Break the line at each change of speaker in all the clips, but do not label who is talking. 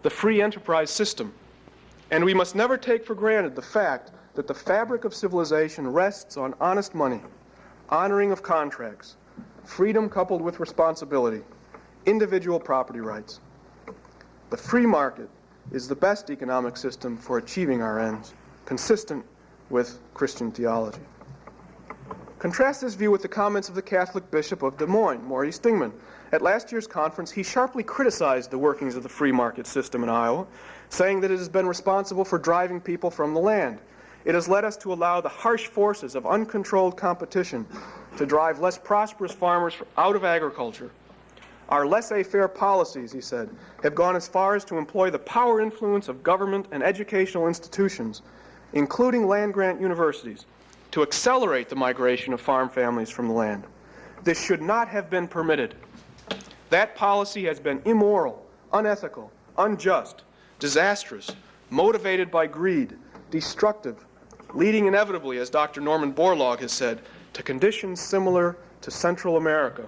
the free enterprise system. And we must never take for granted the fact that the fabric of civilization rests on honest money, honoring of contracts, freedom coupled with responsibility, individual property rights. The free market is the best economic system for achieving our ends, consistent with Christian theology. Contrast this view with the comments of the Catholic Bishop of Des Moines, Maurice Dingman. At last year's conference, he sharply criticized the workings of the free market system in Iowa, saying that it has been responsible for driving people from the land. It has led us to allow the harsh forces of uncontrolled competition to drive less prosperous farmers out of agriculture. Our laissez-faire policies, he said, have gone as far as to employ the power influence of government and educational institutions, including land-grant universities, to accelerate the migration of farm families from the land. This should not have been permitted. That policy has been immoral, unethical, unjust, disastrous, motivated by greed, destructive, leading inevitably, as Dr. Norman Borlaug has said, to conditions similar to Central America,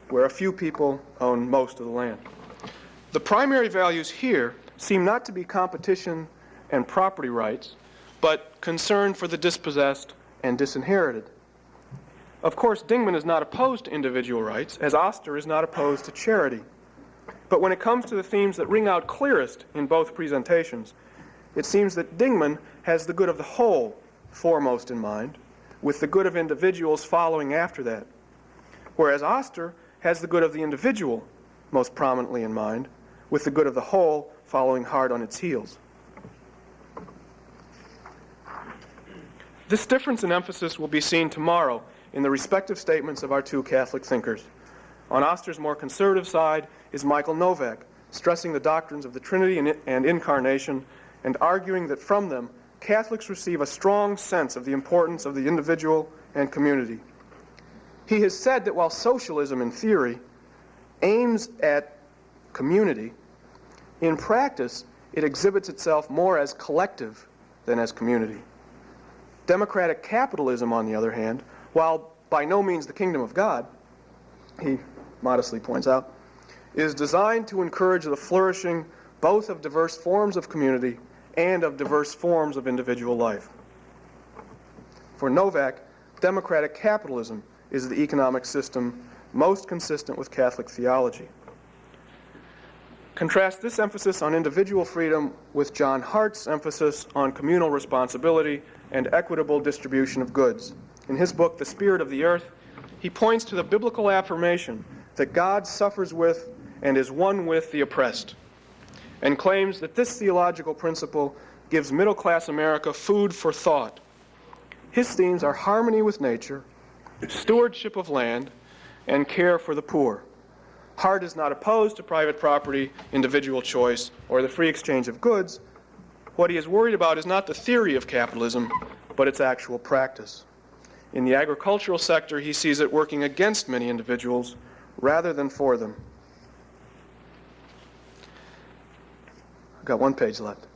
where a few people own most of the land. The primary values here seem not to be competition and property rights, but concern for the dispossessed and disinherited. Of course, Dingman is not opposed to individual rights, as Oster is not opposed to charity. But when it comes to the themes that ring out clearest in both presentations, it seems that Dingman has the good of the whole foremost in mind, with the good of individuals following after that, whereas Oster has the good of the individual most prominently in mind, with the good of the whole following hard on its heels. This difference in emphasis will be seen tomorrow in the respective statements of our two Catholic thinkers. On Oster's more conservative side is Michael Novak, stressing the doctrines of the Trinity and Incarnation, and arguing that from them, Catholics receive a strong sense of the importance of the individual and community. He has said that while socialism in theory aims at community, in practice it exhibits itself more as collective than as community. Democratic capitalism, on the other hand, while by no means the kingdom of God, he modestly points out, is designed to encourage the flourishing both of diverse forms of community and of diverse forms of individual life. For Novak, democratic capitalism is the economic system most consistent with Catholic theology. Contrast this emphasis on individual freedom with John Hart's emphasis on communal responsibility and equitable distribution of goods. In his book, The Spirit of the Earth, he points to the biblical affirmation that God suffers with and is one with the oppressed, and claims that this theological principle gives middle-class America food for thought. His themes are harmony with nature, stewardship of land, and care for the poor. Hart is not opposed to private property, individual choice, or the free exchange of goods. What he is worried about is not the theory of capitalism, but its actual practice. In the agricultural sector, he sees it working against many individuals rather than for them. I've got one page left.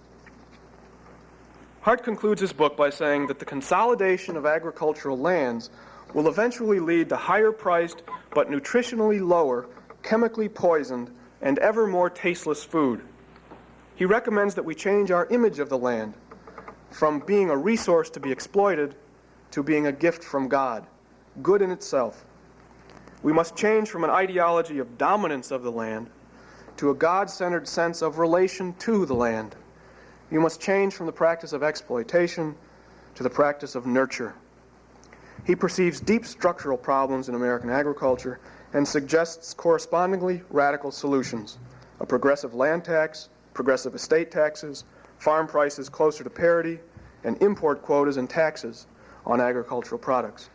Hart concludes his book by saying that the consolidation of agricultural lands will eventually lead to higher priced but nutritionally lower, chemically poisoned, and ever more tasteless food. He recommends that we change our image of the land from being a resource to be exploited to being a gift from God, good in itself. We must change from an ideology of dominance of the land to a God-centered sense of relation to the land. We must change from the practice of exploitation to the practice of nurture. He perceives deep structural problems in American agriculture and suggests correspondingly radical solutions: a progressive land tax, progressive estate taxes, farm prices closer to parity, and import quotas and taxes on agricultural products.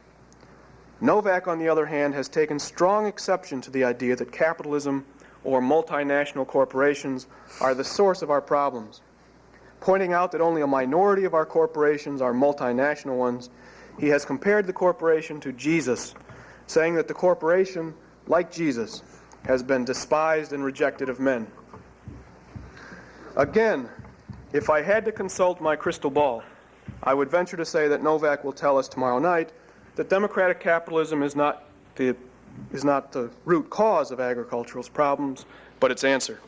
Novak, on the other hand, has taken strong exception to the idea that capitalism or multinational corporations are the source of our problems. Pointing out that only a minority of our corporations are multinational ones, he has compared the corporation to Jesus, saying that the corporation, like Jesus, has been despised and rejected of men. Again, if I had to consult my crystal ball, I would venture to say that Novak will tell us tomorrow night that democratic capitalism is not the is not the root cause of agricultural problems, but its answer.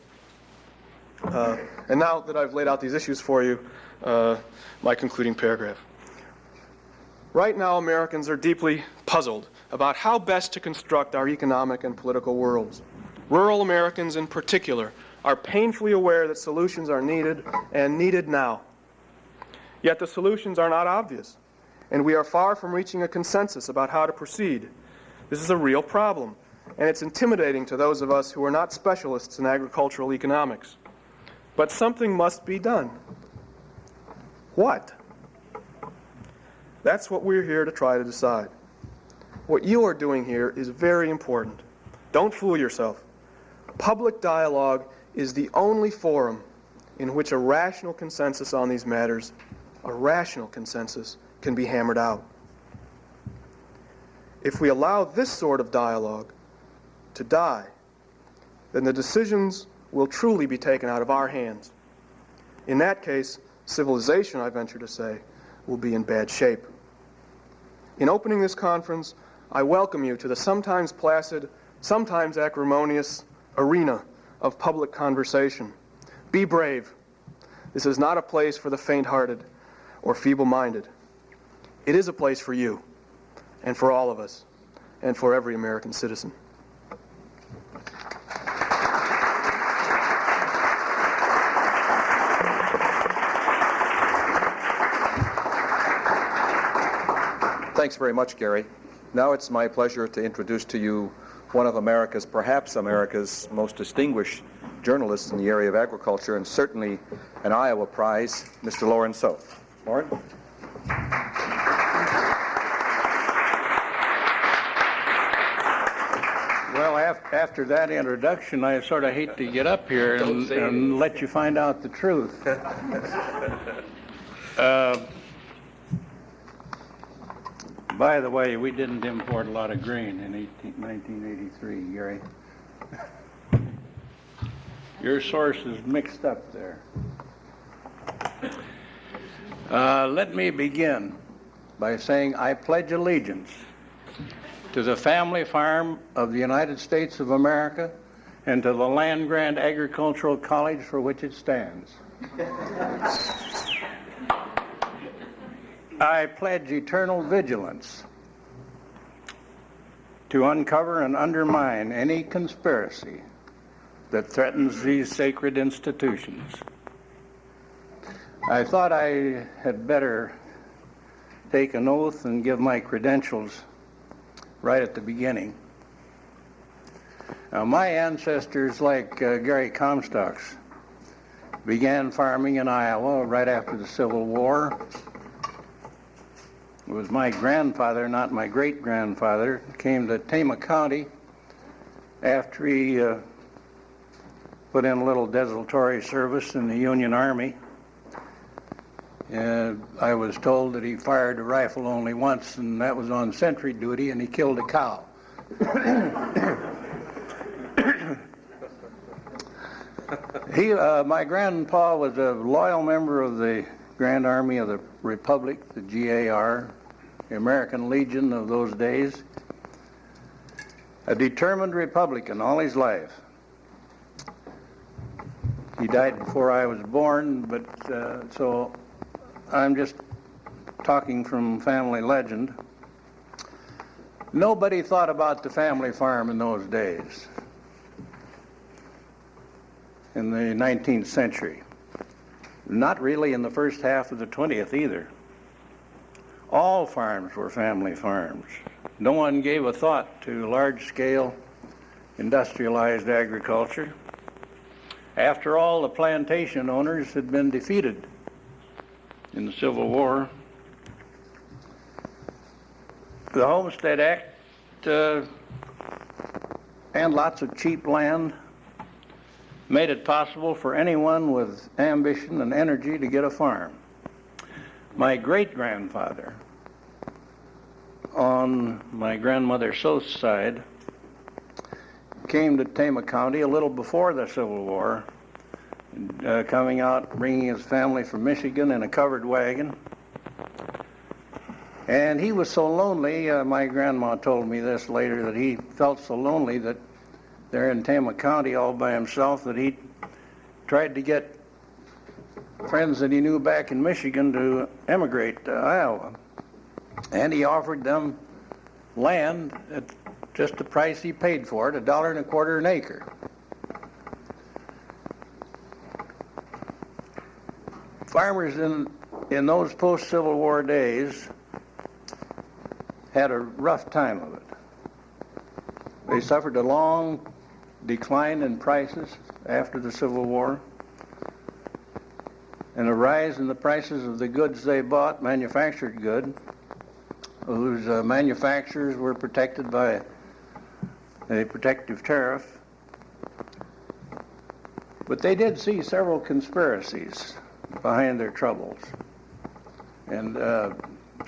And now that I've laid out these issues for you, my concluding paragraph. Right now, Americans are deeply puzzled about how best to construct our economic and political worlds. Rural Americans in particular are painfully aware that solutions are needed, and needed now. Yet the solutions are not obvious, and we are far from reaching a consensus about how to proceed. This is a real problem, and it's intimidating to those of us who are not specialists in agricultural economics. But something must be done. What? That's what we're here to try to decide. What you are doing here is very important. Don't fool yourself. Public dialogue is the only forum in which a rational consensus on these matters, a rational consensus, can be hammered out. If we allow this sort of dialogue to die, then the decisions will truly be taken out of our hands. In that case, civilization, I venture to say, will be in bad shape. In opening this conference, I welcome you to the sometimes placid, sometimes acrimonious arena of public conversation. Be brave. This is not a place for the faint-hearted or feeble-minded. It is a place for you, and for all of us, and for every American citizen.
Thanks very much, Gary. Now it's my pleasure to introduce to you one of America's, perhaps America's, most distinguished journalists in the area of agriculture, and certainly an Iowa prize, Mr. Loren Soth. Loren?
Well, after that introduction, I sort of hate to get up here and let you find out the truth. By the way, we didn't import a lot of grain in 1983, Gary. Your source is mixed up there. Let me begin by saying I pledge allegiance to the family farm of the United States of America and to the land-grant agricultural college for which it stands. I pledge eternal vigilance to uncover and undermine any conspiracy that threatens these sacred institutions. I thought I had better take an oath and give my credentials right at the beginning. Now, my ancestors, like Gary Comstock's, began farming in Iowa right after the Civil War. It was my grandfather, not my great-grandfather, came to Tama County after he put in a little desultory service in the Union Army. I was told that he fired a rifle only once, and that was on sentry duty, and he killed a cow. My grandpa was a loyal member of the Grand Army of the Republic, the GAR, the American Legion of those days. A determined Republican all his life. He died before I was born, but so I'm just talking from family legend. Nobody thought about the family farm in those days, in the 19th century. Not really in the first half of the 20th either. All farms were family farms. No one gave a thought to large-scale industrialized agriculture. After all, the plantation owners had been defeated in the Civil War. The Homestead Act and lots of cheap land made it possible for anyone with ambition and energy to get a farm. My great-grandfather, on my grandmother Soth's side, came to Tama County a little before the Civil War, coming out, bringing his family from Michigan in a covered wagon. And he was so lonely, my grandma told me this later, that he felt so lonely that there in Tama County all by himself that he tried to get friends that he knew back in Michigan to emigrate to Iowa. And he offered them land at just the price he paid for it, $1.25 an acre. Farmers in those post-Civil War days had a rough time of it. They suffered a long decline in prices after the Civil War and a rise in the prices of the goods they bought, manufactured goods, whose manufacturers were protected by a protective tariff. But they did see several conspiracies behind their troubles. And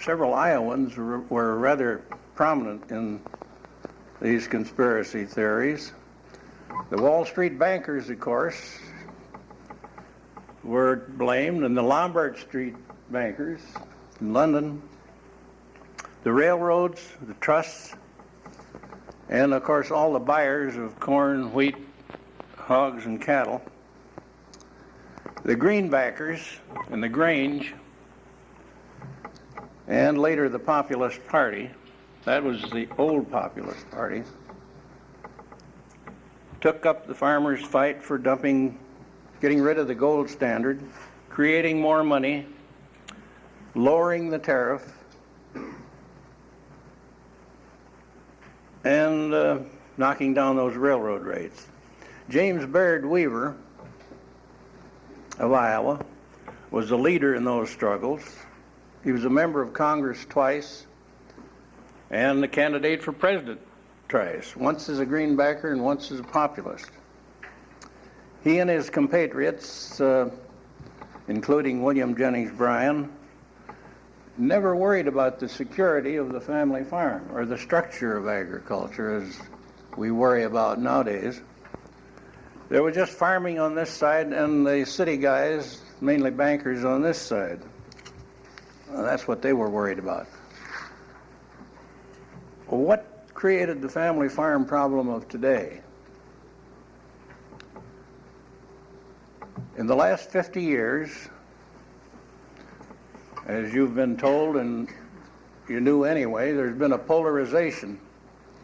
several Iowans were rather prominent in these conspiracy theories. The Wall Street bankers, of course, were blamed, and the Lombard Street bankers in London, the railroads, the trusts, and of course all the buyers of corn, wheat, hogs, and cattle. The Greenbackers and the Grange, and later the Populist Party, that was the old Populist Party, took up the farmers' fight for getting rid of the gold standard, creating more money, lowering the tariff, and knocking down those railroad rates. James Baird Weaver of Iowa was the leader in those struggles. He was a member of Congress twice and the candidate for president twice, once as a Greenbacker and once as a populist. He and his compatriots, including William Jennings Bryan, never worried about the security of the family farm or the structure of agriculture as we worry about nowadays. There was just farming on this side and the city guys, mainly bankers, on this side. That's what they were worried about. What created the family farm problem of today? In the last 50 years, as you've been told and you knew anyway, there's been a polarization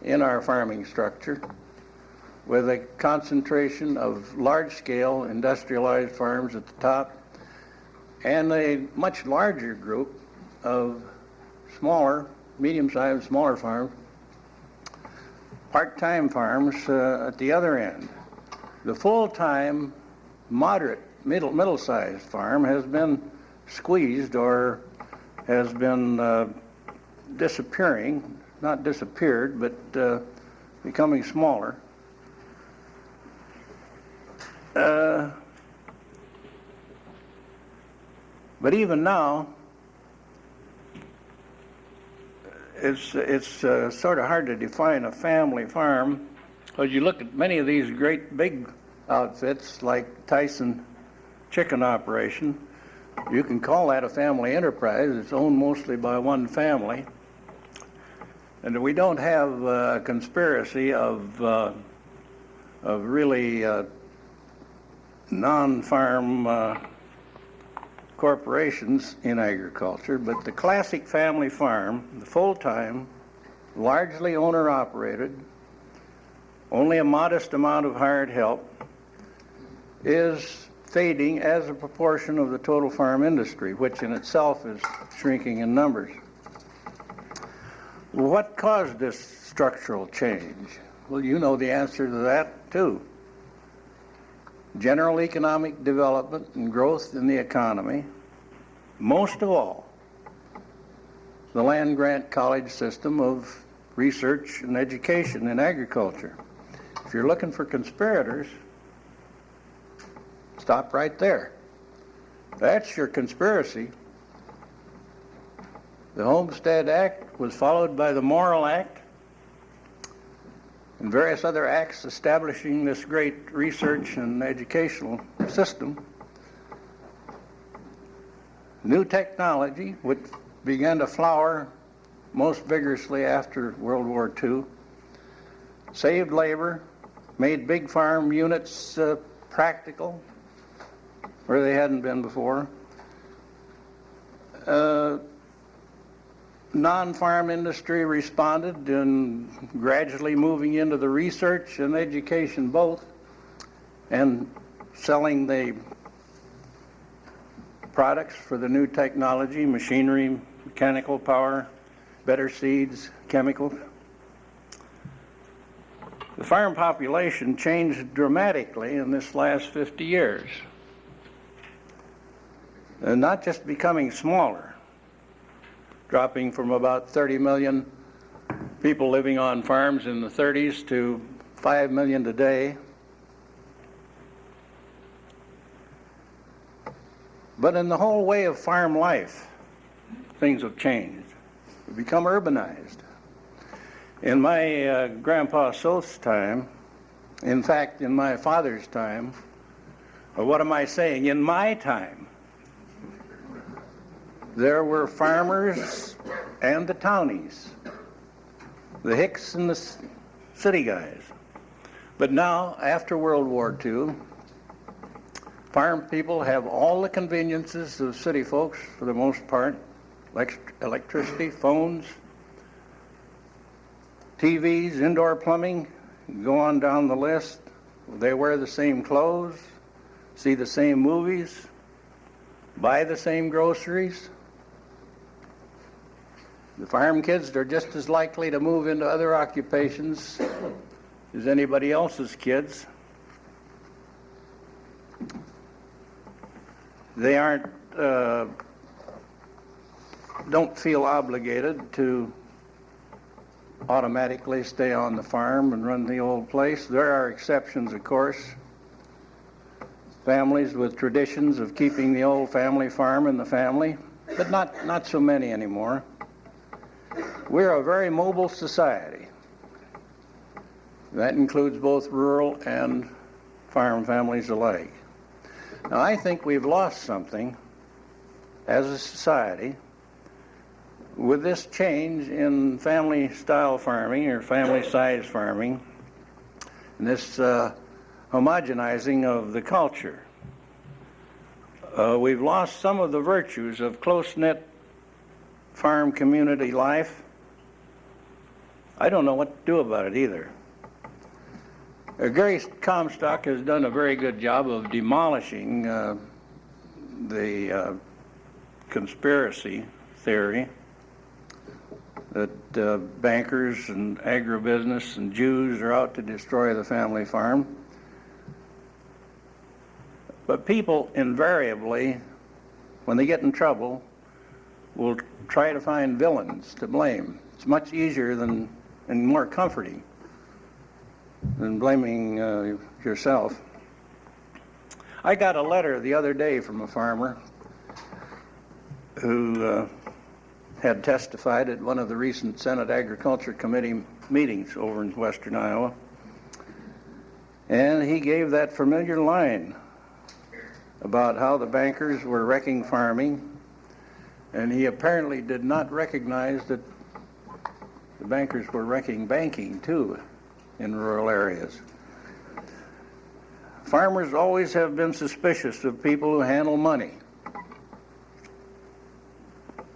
in our farming structure with a concentration of large-scale industrialized farms at the top and a much larger group of smaller, medium-sized, smaller farms, part-time farms at the other end. The full-time, moderate, middle-sized farm has been squeezed or has been disappearing, not disappeared, but becoming smaller. But even now, it's sort of hard to define a family farm, because you look at many of these great big outfits like Tyson Chicken Operation, you can call that a family enterprise. It's owned mostly by one family. And we don't have a conspiracy of really non-farm corporations in agriculture, but the classic family farm, the full-time, largely owner-operated, only a modest amount of hired help, is fading as a proportion of the total farm industry, which in itself is shrinking in numbers. What caused this structural change? Well, you know the answer to that too. General economic development and growth in the economy, most of all, the land-grant college system of research and education in agriculture. If you're looking for conspirators, stop right there. That's your conspiracy. The Homestead Act was followed by the Morrill Act and various other acts establishing this great research and educational system. New technology, which began to flower most vigorously after World War II, saved labor, made big farm units practical where they hadn't been before. Non-farm industry responded in gradually moving into the research and education both, and selling the products for the new technology, machinery, mechanical power, better seeds, chemicals. The farm population changed dramatically in this last 50 years. And not just becoming smaller, dropping from about 30 million people living on farms in the 30s to 5 million today. But in the whole way of farm life, things have changed. We've become urbanized. In my Grandpa Soth's time, in fact, in my father's time, or what am I saying, in my time, there were farmers and the townies, the hicks and the city guys. But now, after World War II, farm people have all the conveniences of city folks for the most part, electricity, phones, TVs, indoor plumbing, go on down the list. They wear the same clothes, see the same movies, buy the same groceries. The farm kids are just as likely to move into other occupations as anybody else's kids. They don't feel obligated to automatically stay on the farm and run the old place. There are exceptions, of course. Families with traditions of keeping the old family farm in the family, but not so many anymore. We're a very mobile society. That includes both rural and farm families alike. Now, I think we've lost something as a society with this change in family-style farming or family-size farming, and this homogenizing of the culture. We've lost some of the virtues of close-knit farm community life. I don't know what to do about it either. Gary Comstock has done a very good job of demolishing the conspiracy theory that bankers and agribusiness and Jews are out to destroy the family farm. But people invariably, when they get in trouble, will try to find villains to blame. It's much easier and more comforting than blaming yourself. I got a letter the other day from a farmer who had testified at one of the recent Senate Agriculture Committee meetings over in western Iowa. And he gave that familiar line about how the bankers were wrecking farming, and he apparently did not recognize that the bankers were wrecking banking too in rural areas. Farmers always have been suspicious of people who handle money.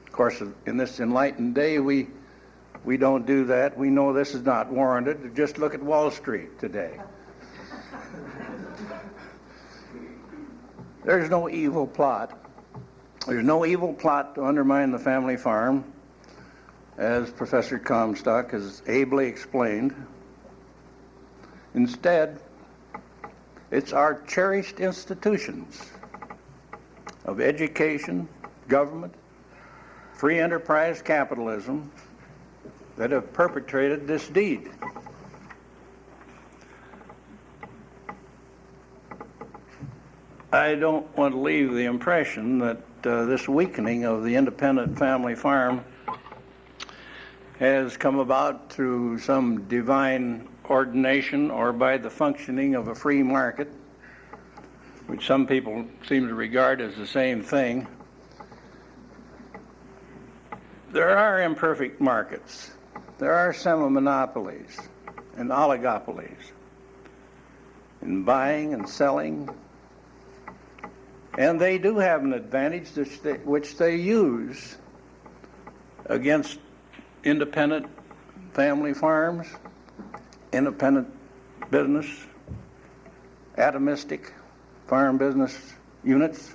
Of course, in this enlightened day, we don't do that. We know this is not warranted. Just look at Wall Street today. There's no evil plot. There's no evil plot to undermine the family farm, as Professor Comstock has ably explained. Instead, it's our cherished institutions of education, government, free enterprise capitalism that have perpetrated this deed. I don't want to leave the impression that this weakening of the independent family farm has come about through some divine ordination or by the functioning of a free market, which some people seem to regard as the same thing. There are imperfect markets. There are semi-monopolies and oligopolies in buying and selling. And they do have an advantage which they use against independent family farms, independent business, atomistic farm business units,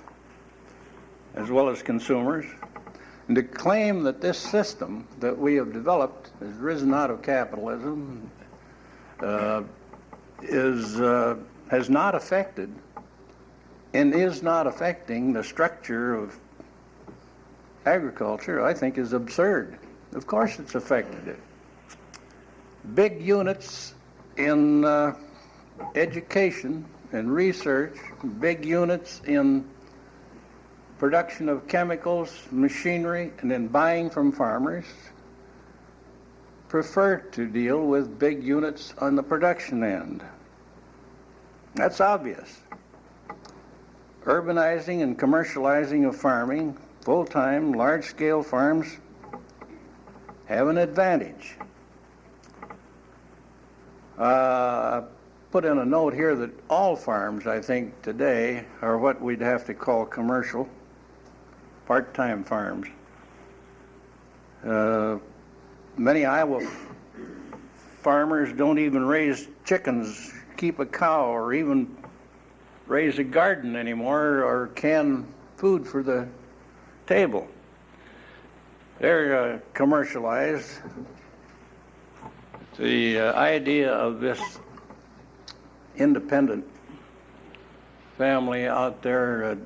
as well as consumers. And to claim that this system that we have developed has risen out of capitalism has not affected and is not affecting the structure of agriculture, I think is absurd. Of course it's affected it. Big units in education and research, big units in production of chemicals, machinery, and then buying from farmers prefer to deal with big units on the production end. That's obvious. Urbanizing and commercializing of farming, full-time, large-scale farms have an advantage. Put in a note here that all farms, I think, today are what we'd have to call commercial, part-time farms. Many Iowa farmers don't even raise chickens, keep a cow, or even raise a garden anymore, or can food for the table. They're commercialized. The idea of this independent family out there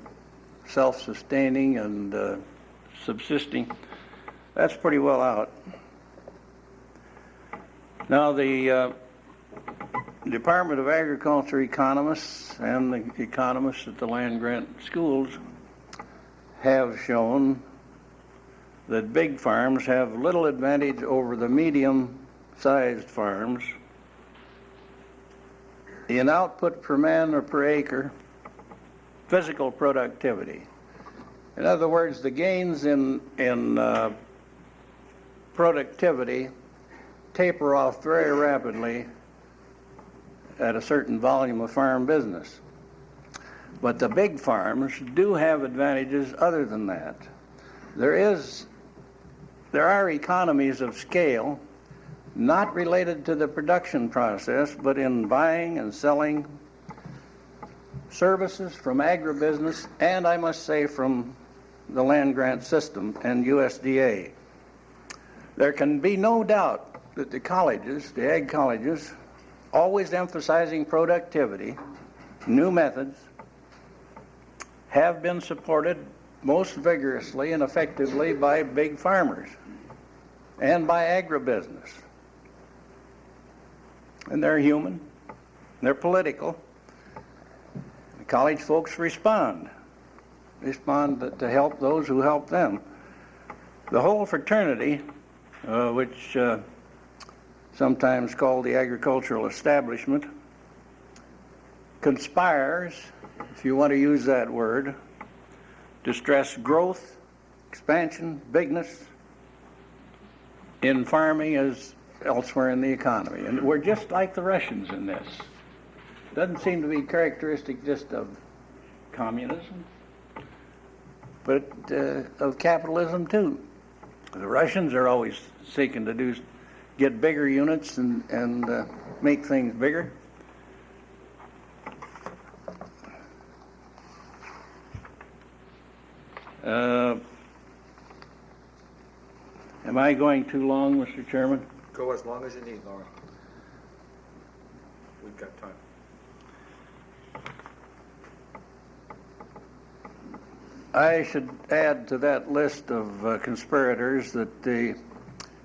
self-sustaining and subsisting, that's pretty well out. Now the Department of Agriculture economists and the economists at the land-grant schools have shown that big farms have little advantage over the medium-sized farms in output per man or per acre, physical productivity. In other words, the gains in productivity taper off very rapidly at a certain volume of farm business. But the big farms do have advantages other than that. There are economies of scale not related to the production process, but in buying and selling services from agribusiness, and I must say from the land grant system and USDA. There can be no doubt that the colleges, the ag colleges, always emphasizing productivity, new methods, have been supported most vigorously and effectively by big farmers and by agribusiness. And they're human, they're political. The college folks respond to help those who help them. The whole fraternity, which sometimes called the agricultural establishment, conspires, if you want to use that word, to stress growth, expansion, bigness in farming as elsewhere in the economy. And we're just like the Russians in this. Doesn't seem to be characteristic just of communism, but of capitalism too. The Russians are always seeking to get bigger units and make things bigger. Am I going too long, Mr. Chairman?
Go as long as you need, Laura. We've got time.
I should add to that list of conspirators that the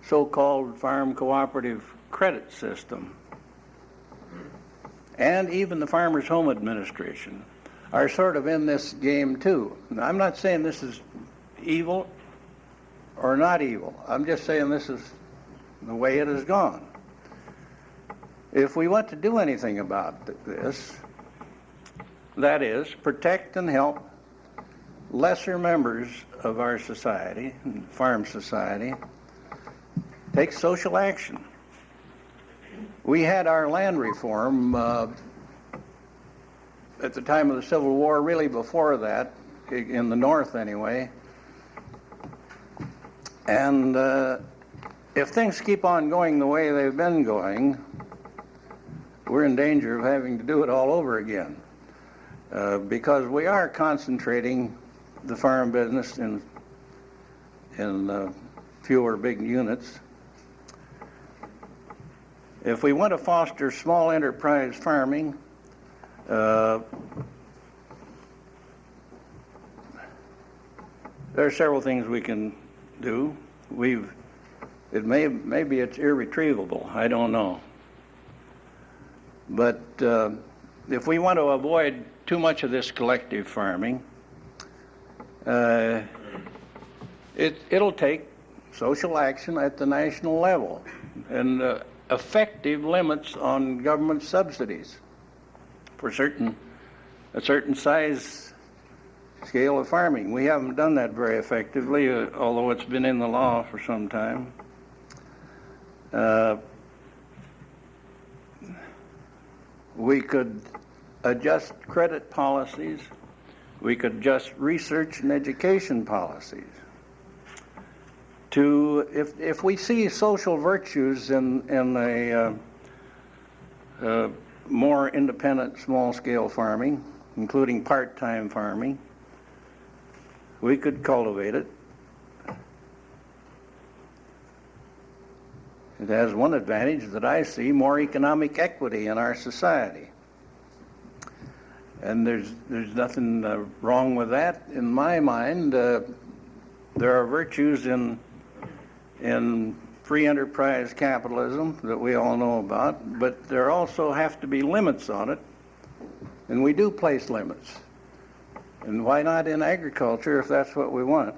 so-called Farm Cooperative Credit System and even the Farmers Home Administration are sort of in this game too. Now, I'm not saying this is evil or not evil. I'm just saying this is the way it has gone. If we want to do anything about this, that is, protect and help lesser members of our society, farm society, take social action. We had our land reform at the time of the Civil War, really before that, in the North anyway. And if things keep on going the way they've been going, we're in danger of having to do it all over again. Because we are concentrating the farm business in fewer big units. If we want to foster small enterprise farming, there are several things we can do. Maybe it's irretrievable, I don't know. But if we want to avoid too much of this collective farming, it'll take social action at the national level and effective limits on government subsidies for a certain size scale of farming. We haven't done that very effectively, although it's been in the law for some time. We could adjust credit policies. We could adjust research and education policies. If we see social virtues in a more independent small-scale farming, including part-time farming, we could cultivate it. It has one advantage that I see: more economic equity in our society. And there's nothing wrong with that in my mind. There are virtues in free enterprise capitalism that we all know about, but there also have to be limits on it, and we do place limits. And why not in agriculture if that's what we want?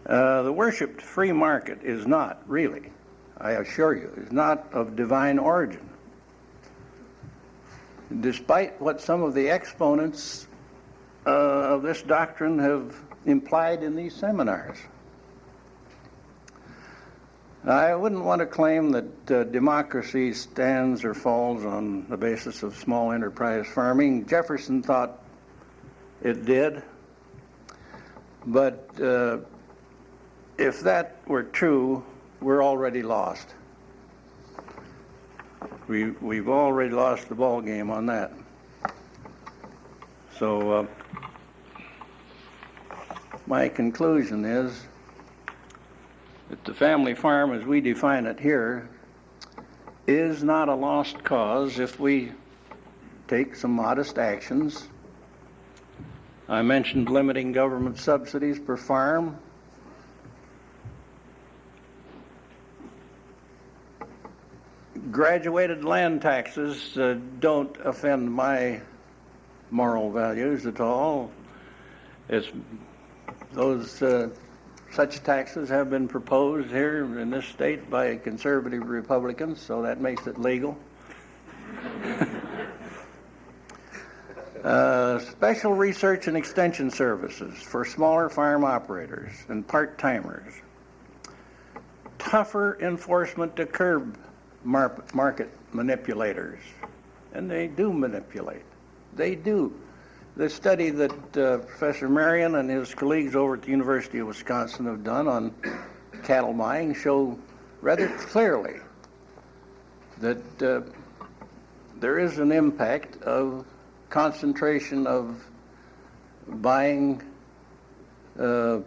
The worshipped free market is not really, I assure you, is not of divine origin, despite what some of the exponents of this doctrine have implied in these seminars. I wouldn't want to claim that democracy stands or falls on the basis of small enterprise farming. Jefferson thought it did, but if that were true, we're already lost. We've already lost the ball game on that. So my conclusion is that the family farm as we define it here is not a lost cause if we take some modest actions. I mentioned limiting government subsidies per farm. Graduated land taxes don't offend my moral values at all. Such taxes have been proposed here in this state by conservative Republicans, so that makes it legal. Special research and extension services for smaller farm operators and part-timers. Tougher enforcement to curb market manipulators. And they do manipulate. They do. The study that Professor Marion and his colleagues over at the University of Wisconsin have done on cattle buying show rather clearly that there is an impact of concentration of buying fat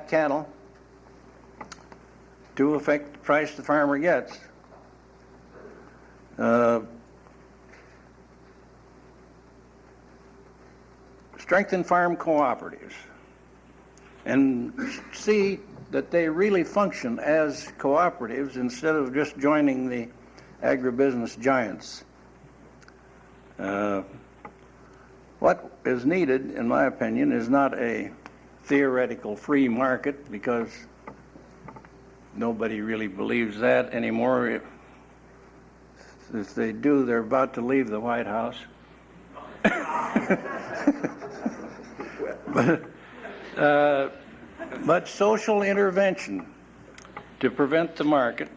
cattle to affect the price the farmer gets. Strengthen farm cooperatives and see that they really function as cooperatives instead of just joining the agribusiness giants. What is needed, in my opinion, is not a theoretical free market, because nobody really believes that anymore. If they do, they're about to leave the White House. But social intervention to prevent the market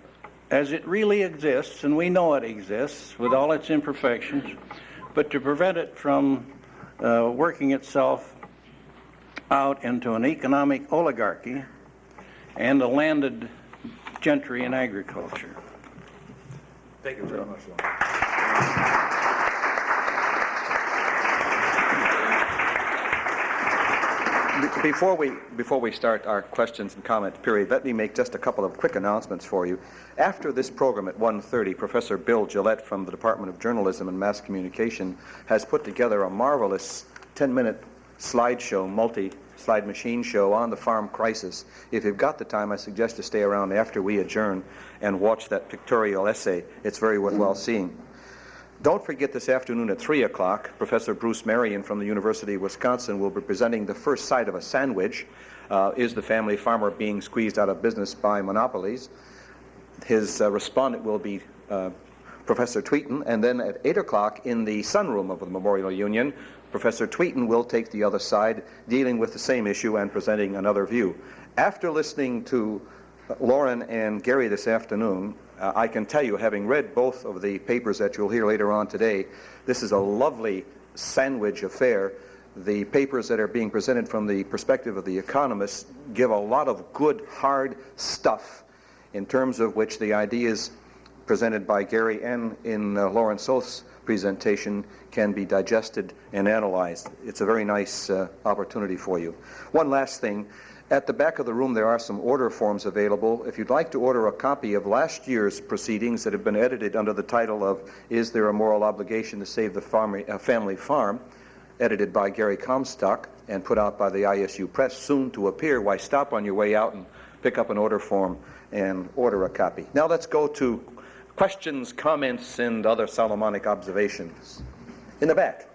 as it really exists, and we know it exists with all its imperfections, but to prevent it from working itself out into an economic oligarchy and a landed gentry in agriculture.
Thank you very much. Before we start our questions and comment period, let me make just a couple of quick announcements for you. After this program at 1:30, Professor Bill Gillette from the Department of Journalism and Mass Communication has put together a marvelous 10-minute slideshow, multi-slide machine show on the farm crisis. If you've got the time, I suggest you stay around after we adjourn and watch that pictorial essay. It's very worthwhile seeing. Don't forget this afternoon at 3 o'clock, Professor Bruce Marion from the University of Wisconsin will be presenting the first side of a sandwich. Is the family farmer being squeezed out of business by monopolies? His respondent will be Professor Tweeten, and then at 8 o'clock in the sunroom of the Memorial Union, Professor Tweeten will take the other side, dealing with the same issue and presenting another view. After listening to Lauren and Gary this afternoon, I can tell you, having read both of the papers that you'll hear later on today, this is a lovely sandwich affair. The papers that are being presented from the perspective of the economists give a lot of good, hard stuff in terms of which the ideas presented by Gary and in Lauren Soth's presentation can be digested and analyzed. It's a very nice opportunity for you. One last thing. At the back of the room there are some order forms available. If you'd like to order a copy of last year's proceedings that have been edited under the title of Is There a Moral Obligation to Save the Family Farm, edited by Gary Comstock and put out by the ISU Press, soon to appear, why stop on your way out and pick up an order form and order a copy. Now let's go to questions, comments, and other Solomonic observations. In the back.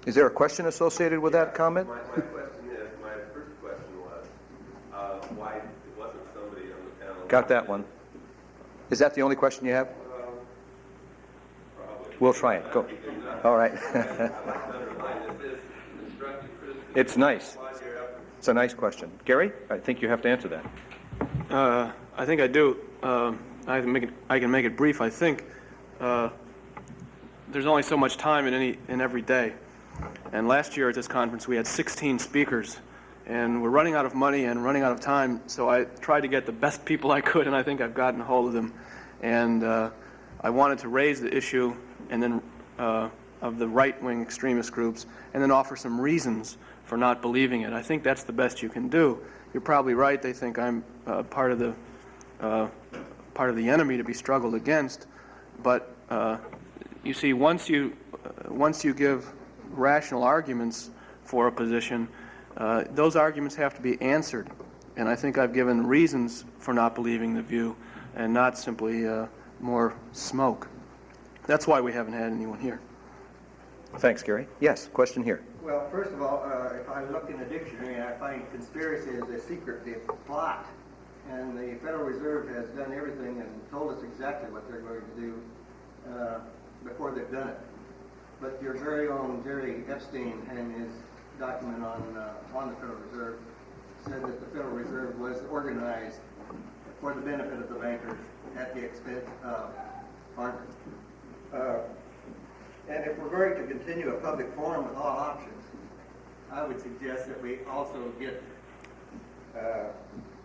Is there a question associated with that comment?
My question is, my first question was, why it wasn't somebody on the panel.
Got that one. Is that the only question you have?
Probably.
We'll try it. Go. All right. It's nice. It's a nice question. Gary, I think you have to answer that.
I think I do. I can make it brief. I think there's only so much time in every day. And last year at this conference we had 16 speakers, and we're running out of money and running out of time, so I tried to get the best people I could, and I think I've gotten a hold of them. And I wanted to raise the issue and then of the right-wing extremist groups, and then offer some reasons for not believing it. I think that's the best you can do. You're probably right. They think I'm part of the enemy to be struggled against. But you see, once you give rational arguments for a position, those arguments have to be answered. And I think I've given reasons for not believing the view and not simply more smoke. That's why we haven't had anyone here.
Thanks, Gary. Yes, question here.
Well, first of all, if I look in the dictionary, I find conspiracy is a secretive plot. And the Federal Reserve has done everything and told us exactly what they're going to do before they've done it. But your very own Jerry Epstein, in his document on the Federal Reserve, said that the Federal Reserve was organized for the benefit of the bankers at the expense of farmers. And if we're going to continue a public forum with all options, I would suggest that we also get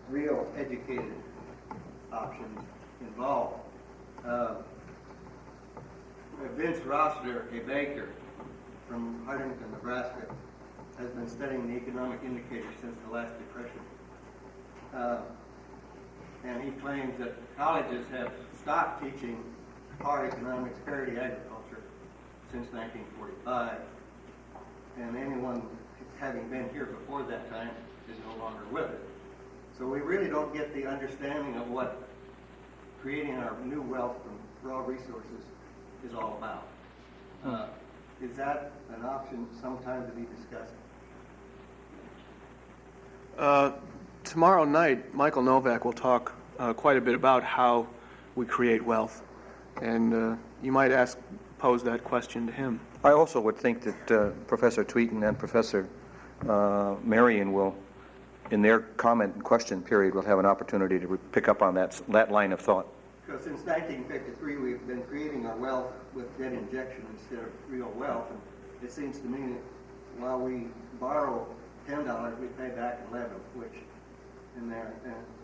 real educated options involved. Vince Rossler, a baker from Huntington, Nebraska, has been studying the economic indicators since the last Depression. And he claims that colleges have stopped teaching hard economics, parity agriculture, since 1945. And anyone having been here before that time is no longer with it. So we really don't get the understanding of what creating our new wealth from raw resources is all about. Is that an option sometime to be discussed?
Tomorrow night, Michael Novak will talk quite a bit about how we create wealth. And you might pose that question to him.
I also would think that Professor Tweeten and Professor Marion will, in their comment and question period, will have an opportunity to pick up on that line of thought.
Because since 1953, we've been creating our wealth with debt injection instead of real wealth. And it seems to me that while we borrow $10, we pay back 11, which in there,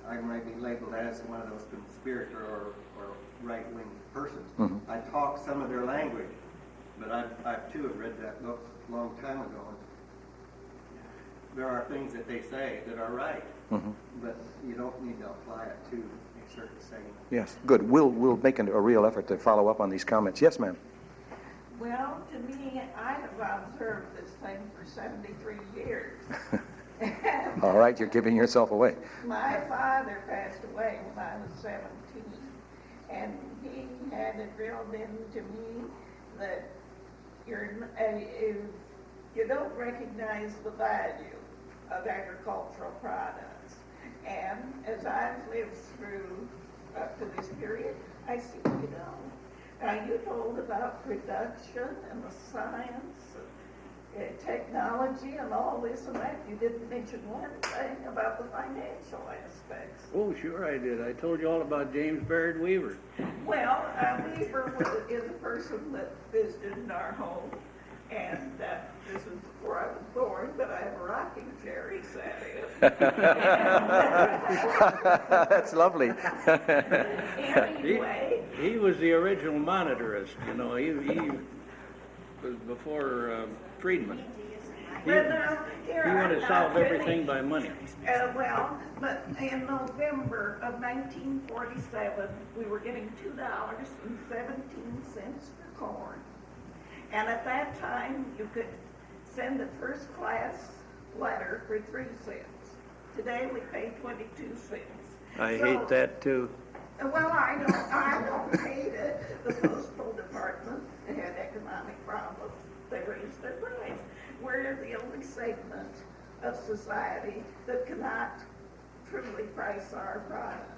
I might be labeled as one of those conspirator or right-wing persons.
Mm-hmm.
I talk some of their language, but I too have read that book a long time ago. There are things that they say that are right,
Mm-hmm.
but you don't need to apply it to a certain saying.
Yes, good. We'll make a real effort to follow up on these comments. Yes, ma'am.
Well, to me, I have observed this thing for 73 years.
All right, you're giving yourself away.
My father passed away when I was 17, and he had it drilled into me that you don't recognize the value of agricultural products. And as I've lived through up to this period, I see you don't. Now, you told about production and the science and technology and all this and that. You didn't mention one thing about the financial aspects.
Oh, sure I did. I told you all about James Baird Weaver.
Well, Weaver is a person that visited in our home, and this was before I was born, but I have a rocking chair he sat in.
That's lovely.
Anyway,
He was the original monetarist, you know. He was before Friedman.
well, now, here
He
I'm
wanted to
not
solve
finished.
everything by money.
Well, but in November of 1947, we were getting $2.17 for corn. And at that time, you could send a first-class letter for 3 cents. Today, we pay 22 cents.
I
So-
hate that too.
Well, I don't hate it. The postal department had economic problems. They raised their price. We're the only segment of society that cannot truly price our product.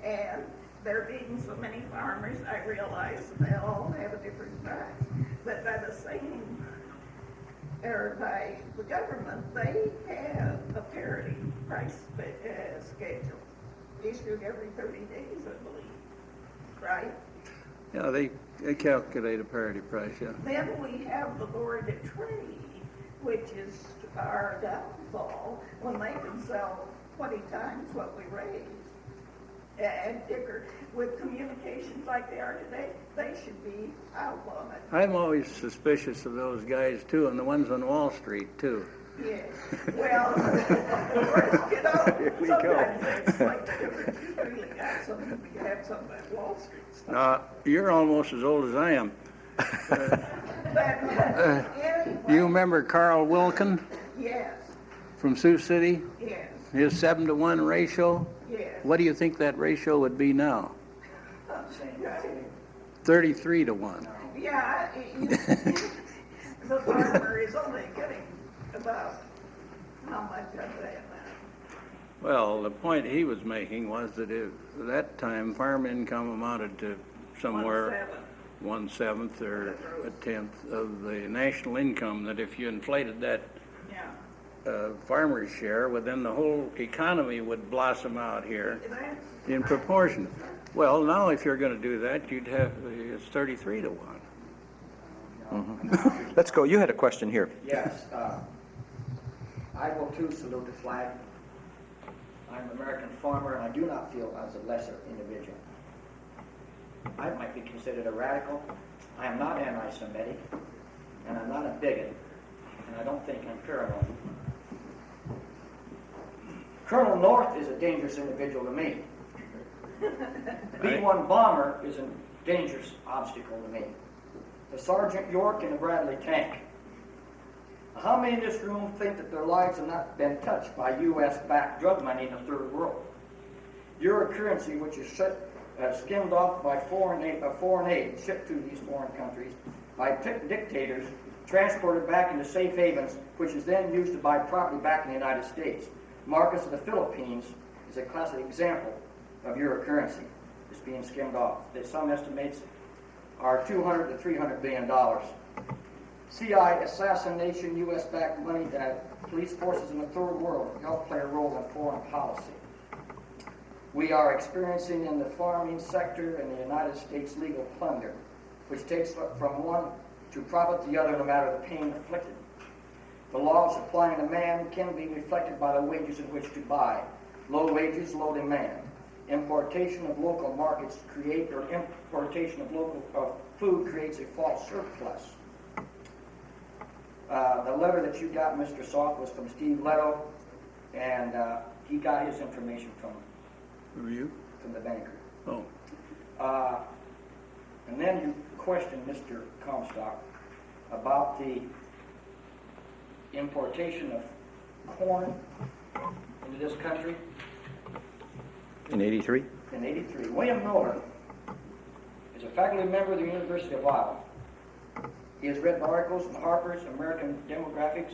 And there being so many farmers, I realize they all have a different price. But by the same, or by the government, they have a parity price schedule issued every 30 days, I believe, right?
Yeah, they calculate a parity price, yeah.
Then we have the Board of Trade, which is our downfall when they can sell 20 times what we raise. And Dicker, with communications like they are today, they should be out on it.
I'm always suspicious of those guys too, and the ones on Wall Street too.
Yes. Well, of course, you know,
Here we go.
sometimes it's like you really got something, you have something at Wall Street stuff.
You're almost as old as I am.
Anyway,
You remember Carl Wilkin
yes,
from Sioux City?
yes,
His 7-to-1 ratio?
yes.
What do you think that ratio would be now? 33-to-1.
Yeah, the farmer is only getting about how much of that now?
Well, the point he was making was that at that time, farm income amounted to somewhere 1/7 or 1/10 of the national income, that if you inflated that
Yeah.
farmer's share, well, then the whole economy would blossom out here
That's
in proportion. Well, now if you're going to do that, you'd have, it's 33-to-1.
Let's go. You had a question here.
Yes, I will too salute the flag. I'm an American farmer, and I do not feel as a lesser individual. I might be considered a radical. I am not anti-Semitic, and I'm not a bigot, and I don't think I'm paranoid. Colonel North is a dangerous individual to me. B-1 bomber is a dangerous obstacle to me. The Sergeant York and the Bradley tank. How many in this room think that their lives have not been touched by U.S.-backed drug money in the third world? Euro currency, which is skimmed off by foreign aid shipped to these foreign countries by dictators, transported back into safe havens, which is then used to buy property back in the United States. Marcos of the Philippines is a classic example of euro currency. It's being skimmed off. Some estimates are $200 to $300 billion. CI assassination, U.S.-backed money that police forces in the third world help play a role in foreign policy. We are experiencing in the farming sector in the United States legal plunder, which takes from one to profit the other no matter the pain inflicted. The law of supply and demand can be reflected by the wages in which to buy. Low wages, low demand. Importation of local markets importation of local food creates a false surplus. The letter that you got, Mr. Soft, was from Steve Leto, and he got his information from
You?
the banker.
Oh.
And then you questioned Mr. Comstock about the importation of corn into this country
In 83?
in '83. William Miller is a faculty member of the University of Iowa. He has written articles in Harper's, American Demographics,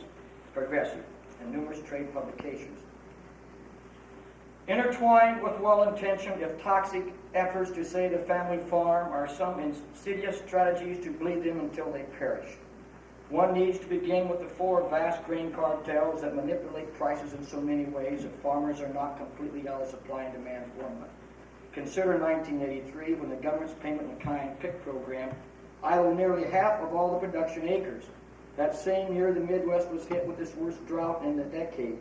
Progressive, and numerous trade publications. Intertwined with well-intentioned, if toxic, efforts to save the family farm are some insidious strategies to bleed them until they perish. One needs to begin with the four vast grain cartels that manipulate prices in so many ways that farmers are not completely out of supply and demand formula. Consider 1983, when the government's payment in kind PIC program idled nearly half of all the production acres. That same year, the Midwest was hit with its worst drought in a decade.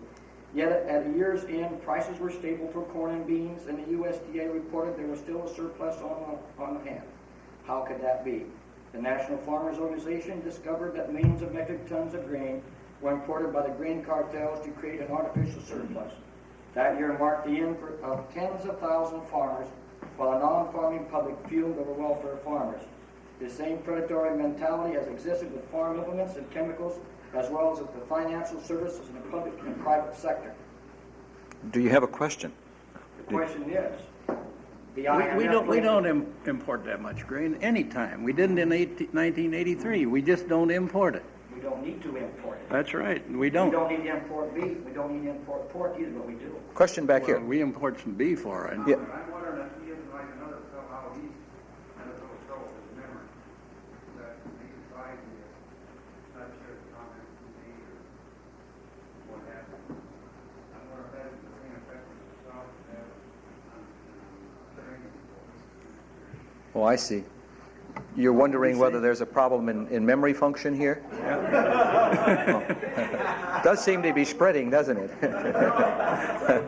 Yet at a year's end, prices were stable for corn and beans, and the USDA reported there was still a surplus on hand. How could that be? The National Farmers Organization discovered that millions of metric tons of grain were imported by the grain cartels to create an artificial surplus. That year marked the end of tens of thousands of farmers, while a non-farming public fueled over welfare farmers. The same predatory mentality has existed with farm implements and chemicals, as well as with the financial services in the public and private sector.
Do you have a question?
The question is, the
We
IMF
don't import that much grain anytime. We didn't in 1983. We just don't import it.
We don't need to import it.
That's right. We
We
don't.
don't need to import beef. We don't need to import pork either, but we do.
Question back
Well,
here.
we import some beef, all right.
Yeah.
I'm wondering if he isn't like another fellow out east, and a little trouble with his memory. That he defied me, not sure the comment to me or what happened. I wonder if that is the same effect that the South has on training people.
Oh, I see. You're wondering whether there's a problem in memory function here? Does seem to be spreading, doesn't it?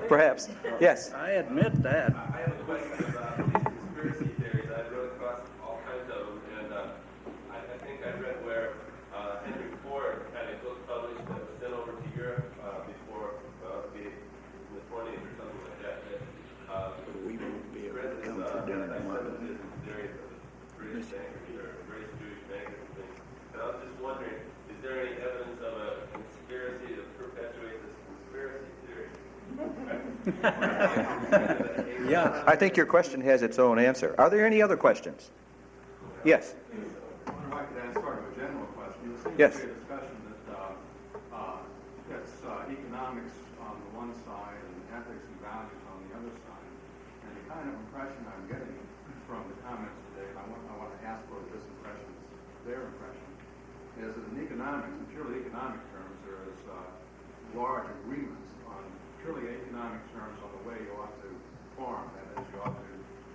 Perhaps. Yes.
I admit that.
I have a question about these conspiracy theories. I wrote across all kinds of them, and I think I read where Henry Ford had a book published that was sent over to Europe before in the 20s or something like that.
We won't be able to
Read this
come for dinner tomorrow.
anti-Semitism theory of British bankers or British Jewish bankers and things. And And I was just wondering, is there any evidence of a conspiracy to perpetuate this conspiracy theory?
Yeah. I think your question has its own answer. Are there any other questions? Yes.
I wonder if I could ask sort of a general question. There seems
Yes.
to be a discussion that it's economics on the one side and ethics and values on the other side. And the kind of impression I'm getting from the comments today, and I want to ask whether this impression is their impression, is that in economics, in purely economic terms, there is large agreements on purely economic terms on the way you ought to farm. That is, you ought to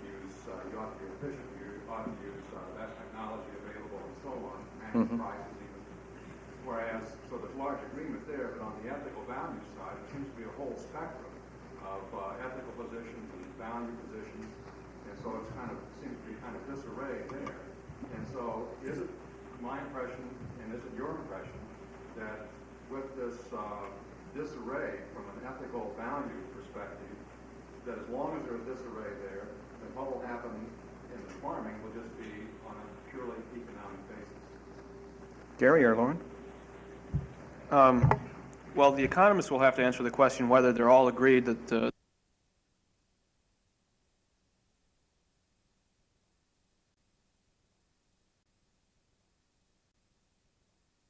use, you ought to be efficient, you ought to use best technology available and so on, manage prices even. Whereas, so there's large agreement there, but on the ethical value side, it seems to be a whole spectrum of ethical positions and value positions, and so it's kind of, seems to be kind of disarray there. And so, is it my impression, and is it your impression, that with this disarray from an ethical value perspective, that as long as there's disarray there, then what will happen in the farming will just be on a purely economic basis?
Gary or Lauren?
Well, the economists will have to answer the question whether they're all agreed that